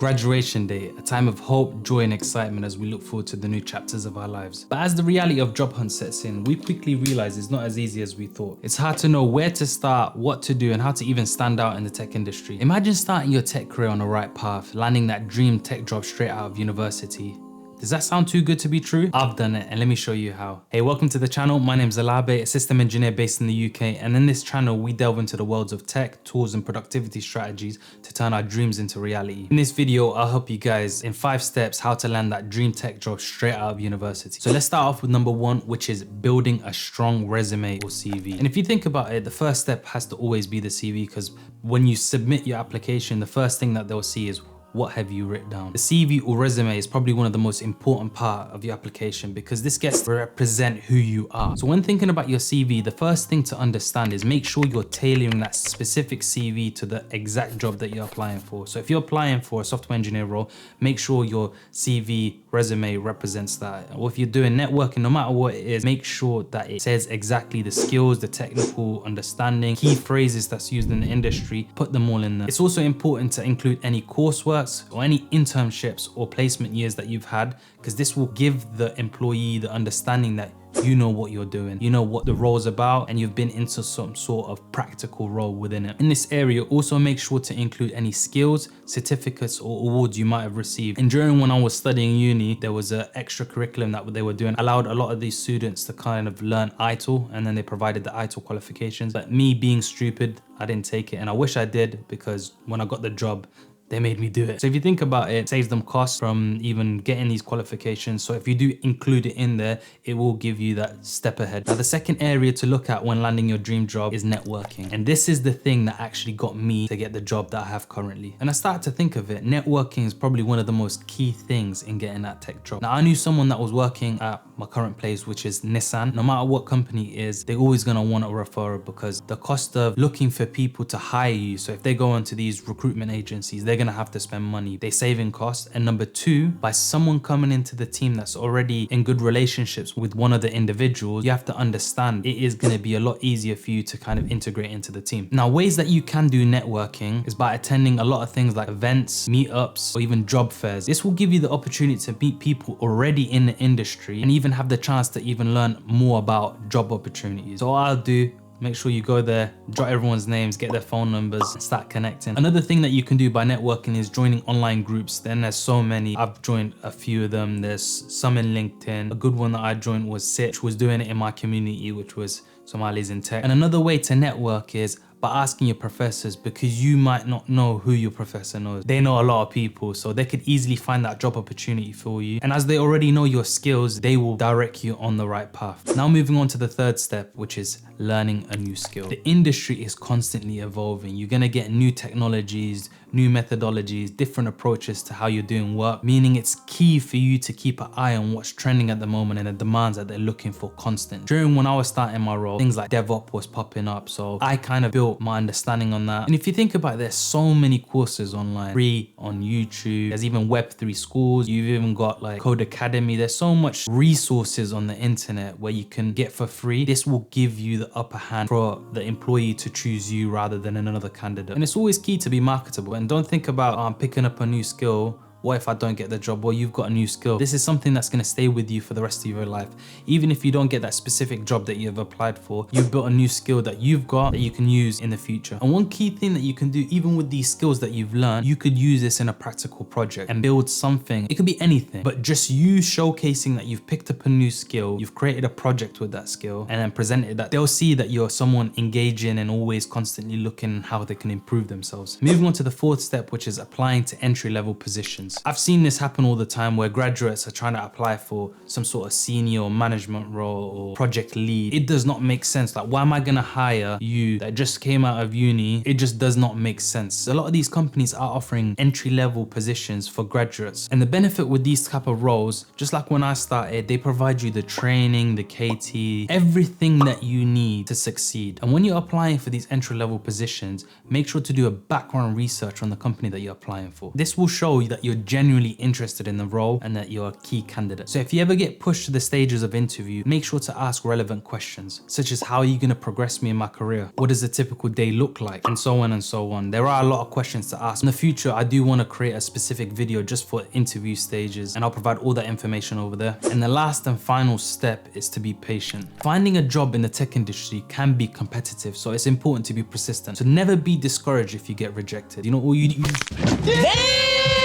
Graduation day, a time of hope, joy and excitement as we look forward to the new chapters of our lives. But as the reality of job hunt sets in, we quickly realize it's not as easy as we thought. It's hard to know where to start, what to do and how to even stand out in the tech industry. Imagine starting your tech career on the right path, landing that dream tech job straight out of university. Does that sound too good to be true? I've done it and let me show you how. Hey, welcome to the channel. My name is Alabe, a system engineer based in the UK, and in this channel we delve into the worlds of tech, tools and productivity strategies to turn our dreams into reality. In this video, I'll help you guys in 5 steps how to land that dream tech job straight out of university. So let's start off with number 1, which is building a strong resume or CV. And if you think about it, the first step has to always be the CV, because when you submit your application, the first thing that they'll see is what have you written down. The CV or resume is probably one of the most important part of your application because this gets to represent who you are. So when thinking about your CV, the first thing to understand is make sure you're tailoring that specific CV to the exact job that you're applying for. So if you're applying for a software engineer role, make sure your CV resume represents that. Or if you're doing networking, no matter what it is, make sure that it says exactly the skills, the technical understanding, key phrases that's used in the industry, put them all in there. It's also important to include any coursework or any internships or placement years that you've had, because this will give the employee the understanding that you know what you're doing, you know what the role's about, and you've been into some sort of practical role within it. In this area, also make sure to include any skills, certificates or awards you might have received. And during when I was studying uni, there was an extra curriculum that they were doing, allowed a lot of these students to kind of learn ITIL, and then they provided the ITIL qualifications. But me being stupid, I didn't take it, and I wish I did, because when I got the job, they made me do it. So if you think about it, it saves them costs from even getting these qualifications. So if you do include it in there, it will give you that step ahead. Now, the second area to look at when landing your dream job is networking. And this is the thing that actually got me to get the job that I have currently. And I started to think of it, networking is probably one of the most key things in getting that tech job. Now, I knew someone that was working at my current place, which is Nissan. No matter what company it is, they're always gonna want a referral, because the cost of looking for people to hire you, so if they go into these recruitment agencies, they're gonna have to spend money. They save in costs. And number 2, by someone coming into the team that's already in good relationships with one of the individuals, you have to understand it is gonna be a lot easier for you to kind of integrate into the team. Now, ways that you can do networking is by attending a lot of things like events, meetups, or even job fairs. This will give you the opportunity to meet people already in the industry and even have the chance to even learn more about job opportunities. So what I'll do, make sure you go there, jot everyone's names, get their phone numbers, and start connecting. Another thing that you can do by networking is joining online groups. Then there's so many. I've joined a few of them. There's some in LinkedIn. A good one that I joined was Sitch, was doing it in my community, which was Somalis in tech. And another way to network is by asking your professors, because you might not know who your professor knows. They know a lot of people, so they could easily find that job opportunity for you. And as they already know your skills, they will direct you on the right path. Now moving on to the third step, which is learning a new skill. The industry is constantly evolving. You're gonna get new technologies, new methodologies, different approaches to how you're doing work, meaning it's key for you to keep an eye on what's trending at the moment and the demands that they're looking for constant. During when I was starting my role, things like DevOps was popping up, so I kind of built my understanding on that. And if you think about it, there's so many courses online, free on YouTube. There's even Web3 schools. You've even got like Code Academy. There's so much resources on the internet where you can get for free. This will give you the upper hand for the employee to choose you rather than another candidate. And it's always key to be marketable. And don't think about picking up a new skill. What if I don't get the job? Well, you've got a new skill. This is something that's gonna stay with you for the rest of your life. Even if you don't get that specific job that you've applied for, you've built a new skill that you've got that you can use in the future. And one key thing that you can do, even with these skills that you've learned, you could use this in a practical project and build something. It could be anything, but just you showcasing that you've picked up a new skill, you've created a project with that skill, and then presented that. They'll see that you're someone engaging and always constantly looking how they can improve themselves. Moving on to the 4th step, which is applying to entry-level positions. I've seen this happen all the time where graduates are trying to apply for some sort of senior or management role or project lead. It does not make sense. Like, why am I gonna hire you that just came out of uni? It just does not make sense. A lot of these companies are offering entry-level positions for graduates. And the benefit with these type of roles, just like when I started, they provide you the training, the KT, everything that you need to succeed. And when you're applying for these entry-level positions, make sure to do a background research on the company that you're applying for. This will show you that you're genuinely interested in the role and that you're a key candidate. So if you ever get pushed to the stages of interview, make sure to ask relevant questions, such as how are you going to progress me in my career? What does a typical day look like? And so on and so on. There are a lot of questions to ask. In the future, I do want to create a specific video just for interview stages, and I'll provide all that information over there. And the last and final step is to be patient. Finding a job in the tech industry can be competitive, so it's important to be persistent. So never be discouraged if you get rejected. You know, all you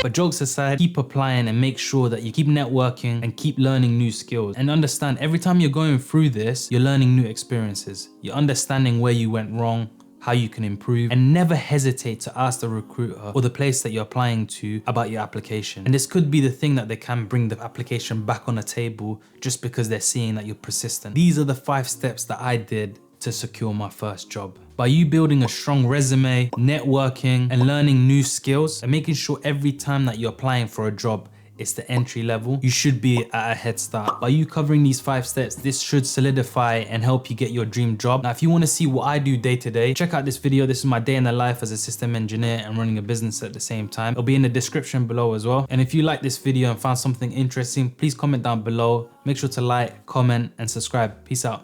But jokes aside, keep applying and make sure that you keep networking and keep learning new skills. And understand, every time you're going through this, you're learning new experiences. You're understanding where you went wrong, how you can improve, and never hesitate to ask the recruiter or the place that you're applying to about your application. And this could be the thing that they can bring the application back on the table just because they're seeing that you're persistent. These are the 5 steps that I did to secure my first job. By you building a strong resume, networking, and learning new skills, and making sure every time that you're applying for a job, it's the entry level, you should be at a head start. By you covering these 5 steps, this should solidify and help you get your dream job. Now, if you want to see what I do day to day, check out this video. This is my day in the life as a system engineer and running a business at the same time. It'll be in the description below as well. And if you like this video and found something interesting, please comment down below. Make sure to like, comment, and subscribe. Peace out.